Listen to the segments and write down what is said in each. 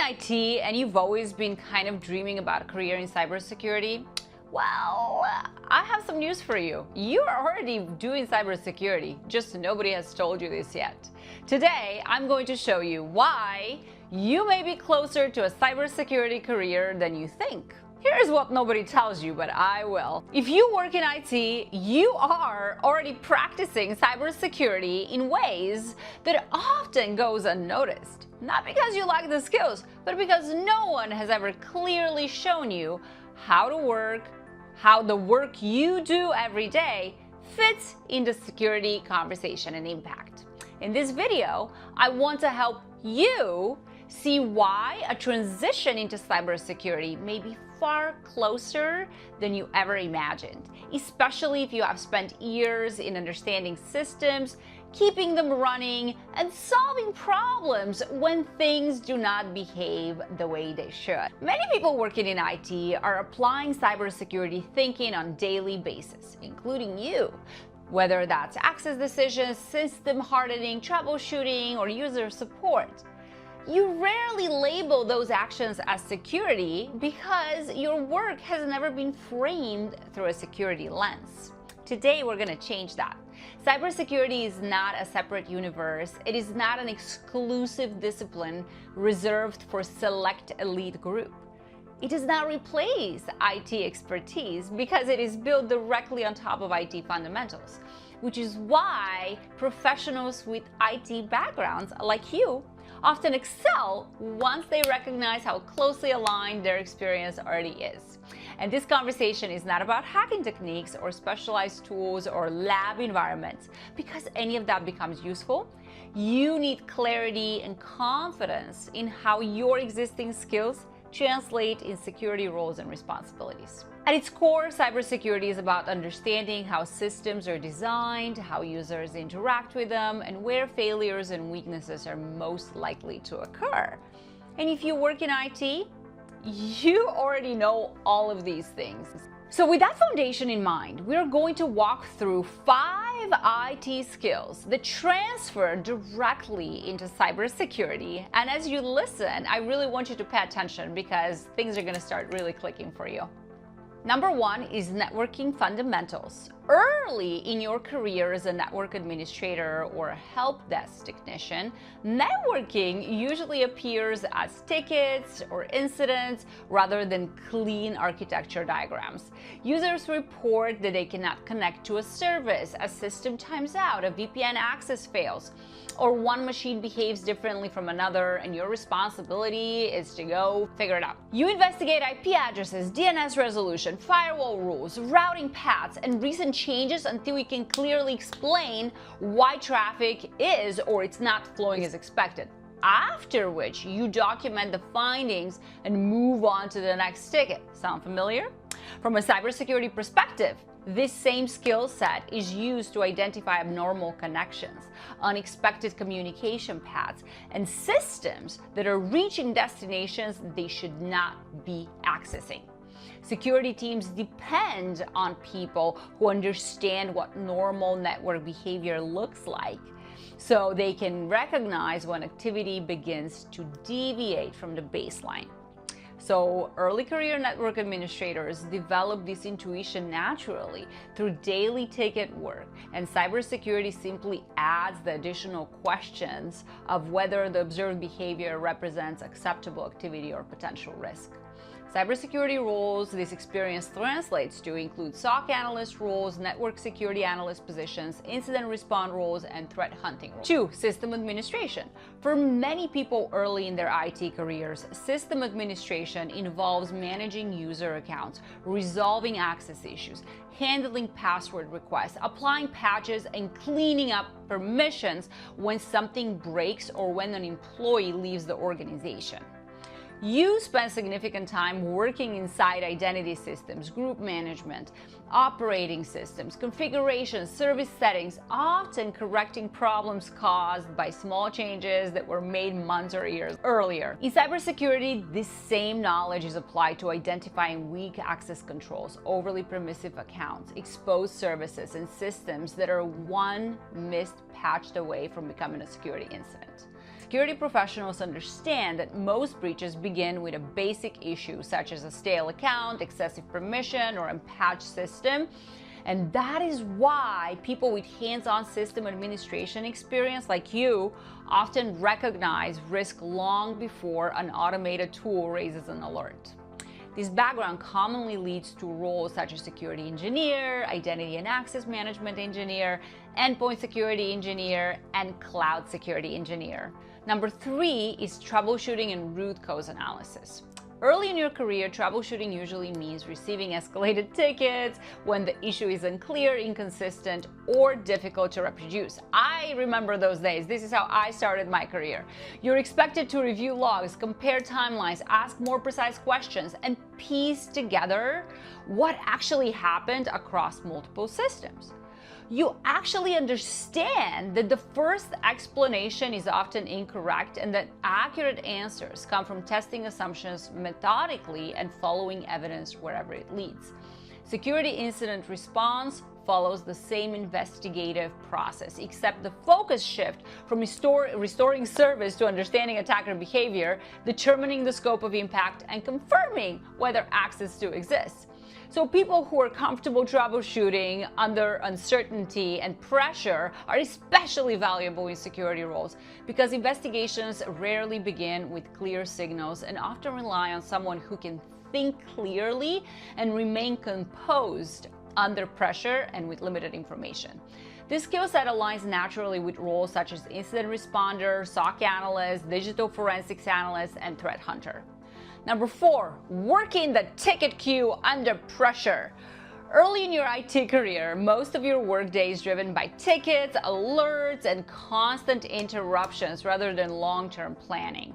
IT and you've always been kind of dreaming about a career in cybersecurity, well, I have some news for you. You're already doing cybersecurity, just nobody has told you this yet. Today, I'm going to show you why you may be closer to a cybersecurity career than you think. Here's what nobody tells you, but I will. If you work in IT, you are already practicing cybersecurity in ways that often goes unnoticed. Not because you lack the skills, but because no one has ever clearly shown you how to work, how the work you do every day fits into security conversation and impact. In this video, I want to help you see why a transition into cybersecurity may be far closer than you ever imagined, especially if you have spent years in understanding systems, keeping them running, and solving problems when things do not behave the way they should. Many people working in IT are applying cybersecurity thinking on a daily basis, including you. Whether that's access decisions, system hardening, troubleshooting, or user support. You rarely label those actions as security because your work has never been framed through a security lens. Today, we're going to change that. Cybersecurity is not a separate universe. It is not an exclusive discipline reserved for select elite group. It does not replace IT expertise because it is built directly on top of IT fundamentals, which is why professionals with IT backgrounds like you often excel once they recognize how closely aligned their experience already is. And this conversation is not about hacking techniques or specialized tools or lab environments, because any of that becomes useful. You need clarity and confidence in how your existing skills translate in security roles and responsibilities. At its core, cybersecurity is about understanding how systems are designed, how users interact with them, and where failures and weaknesses are most likely to occur. And if you work in IT, you already know all of these things. So with that foundation in mind, we're going to walk through 5 IT skills that transfer directly into cybersecurity. And as you listen, I really want you to pay attention because things are going to start really clicking for you. Number 1 is networking fundamentals. Early in your career as a network administrator or a help desk technician, networking usually appears as tickets or incidents rather than clean architecture diagrams. Users report that they cannot connect to a service, a system times out, a VPN access fails, or one machine behaves differently from another, and your responsibility is to go figure it out. You investigate IP addresses, DNS resolution, firewall rules, routing paths, and recent changes until we can clearly explain why traffic is or it's not flowing as expected. After which, you document the findings and move on to the next ticket. Sound familiar? From a cybersecurity perspective, this same skill set is used to identify abnormal connections, unexpected communication paths, and systems that are reaching destinations they should not be accessing. Security teams depend on people who understand what normal network behavior looks like, so they can recognize when activity begins to deviate from the baseline. So early career network administrators develop this intuition naturally through daily ticket work, and cybersecurity simply adds the additional questions of whether the observed behavior represents acceptable activity or potential risk. Cybersecurity roles this experience translates to include SOC analyst roles, network security analyst positions, incident response roles, and threat hunting roles. 2. System administration. For many people early in their IT careers, system administration involves managing user accounts, resolving access issues, handling password requests, applying patches, and cleaning up permissions when something breaks or when an employee leaves the organization. You spend significant time working inside identity systems, group management, operating systems, configurations, service settings, often correcting problems caused by small changes that were made months or years earlier. In cybersecurity, this same knowledge is applied to identifying weak access controls, overly permissive accounts, exposed services, and systems that are one missed patch away from becoming a security incident. Security professionals understand that most breaches begin with a basic issue, such as a stale account, excessive permission, or unpatched system. And that is why people with hands-on system administration experience like you often recognize risk long before an automated tool raises an alert. This background commonly leads to roles such as security engineer, identity and access management engineer, endpoint security engineer, and cloud security engineer. Number 3 is troubleshooting and root cause analysis. Early in your career, troubleshooting usually means receiving escalated tickets when the issue is unclear, inconsistent, or difficult to reproduce. I remember those days. This is how I started my career. You're expected to review logs, compare timelines, ask more precise questions, and piece together what actually happened across multiple systems. You actually understand that the first explanation is often incorrect and that accurate answers come from testing assumptions methodically and following evidence wherever it leads. Security incident response follows the same investigative process, except the focus shift from restoring service to understanding attacker behavior, determining the scope of impact, and confirming whether access still exists. So people who are comfortable troubleshooting under uncertainty and pressure are especially valuable in security roles because investigations rarely begin with clear signals and often rely on someone who can think clearly and remain composed under pressure and with limited information. This skill set aligns naturally with roles such as incident responder, SOC analyst, digital forensics analyst, and threat hunter. Number 4, working the ticket queue under pressure. Early in your IT career, most of your workday is driven by tickets, alerts, and constant interruptions rather than long-term planning.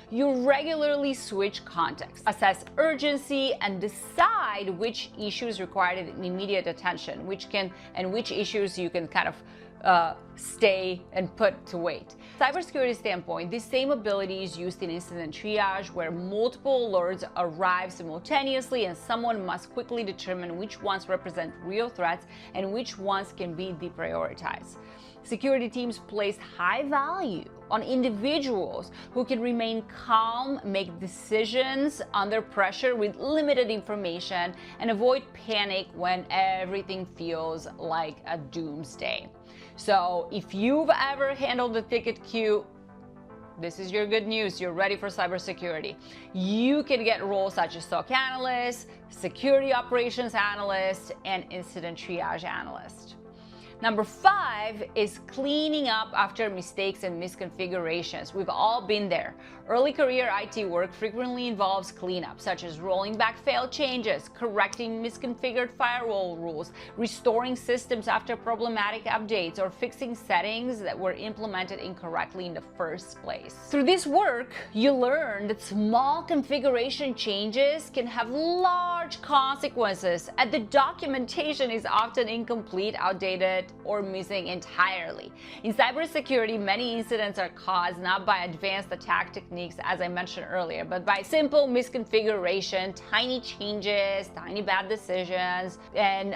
You regularly switch context, assess urgency, and decide which issues require immediate attention, which issues you can kind of stay and put to wait. Cybersecurity standpoint, this same ability is used in incident triage where multiple alerts arrive simultaneously and someone must quickly determine which ones represent real threats and which ones can be deprioritized. Security teams place high value on individuals who can remain calm, make decisions under pressure with limited information, and avoid panic when everything feels like a doomsday. So if you've ever handled the ticket queue, this is your good news. You're ready for cybersecurity. You can get roles such as SOC analyst, security operations analyst, and incident triage analyst. Number 5 is cleaning up after mistakes and misconfigurations. We've all been there. Early career IT work frequently involves cleanup, such as rolling back failed changes, correcting misconfigured firewall rules, restoring systems after problematic updates, or fixing settings that were implemented incorrectly in the first place. Through this work, you learn that small configuration changes can have large consequences, and the documentation is often incomplete, outdated, or missing entirely. In cybersecurity, many incidents are caused not by advanced attack techniques, as I mentioned earlier, but by simple misconfiguration, tiny changes, tiny bad decisions, and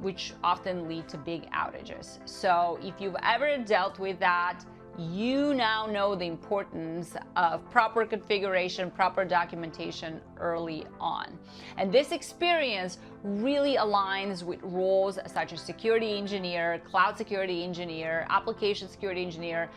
which often lead to big outages. So if you've ever dealt with that, you now know the importance of proper configuration, proper documentation early on. And this experience really aligns with roles such as security engineer, cloud security engineer, application security engineer,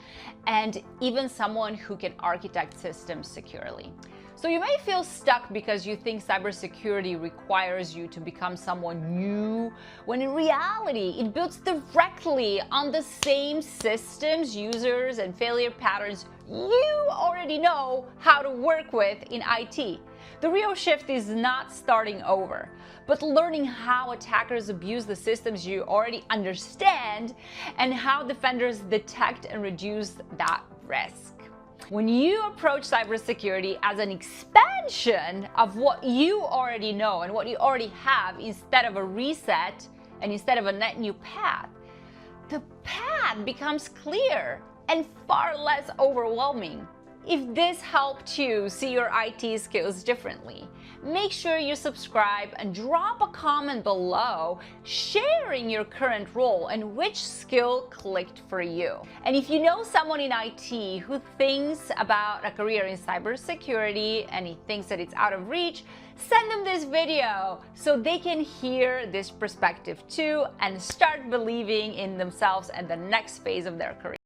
and even someone who can architect systems securely. So you may feel stuck because you think cybersecurity requires you to become someone new, when in reality, it builds directly on the same systems, users, and failure patterns you already know how to work with in IT. The real shift is not starting over, but learning how attackers abuse the systems you already understand and how defenders detect and reduce that risk. When you approach cybersecurity as an expansion of what you already know and what you already have instead of a reset and instead of a net new path, the path becomes clear and far less overwhelming. If this helped you see your IT skills differently, make sure you subscribe and drop a comment below sharing your current role and which skill clicked for you. And if you know someone in IT who thinks about a career in cybersecurity and he thinks that it's out of reach, send them this video so they can hear this perspective too and start believing in themselves and the next phase of their career.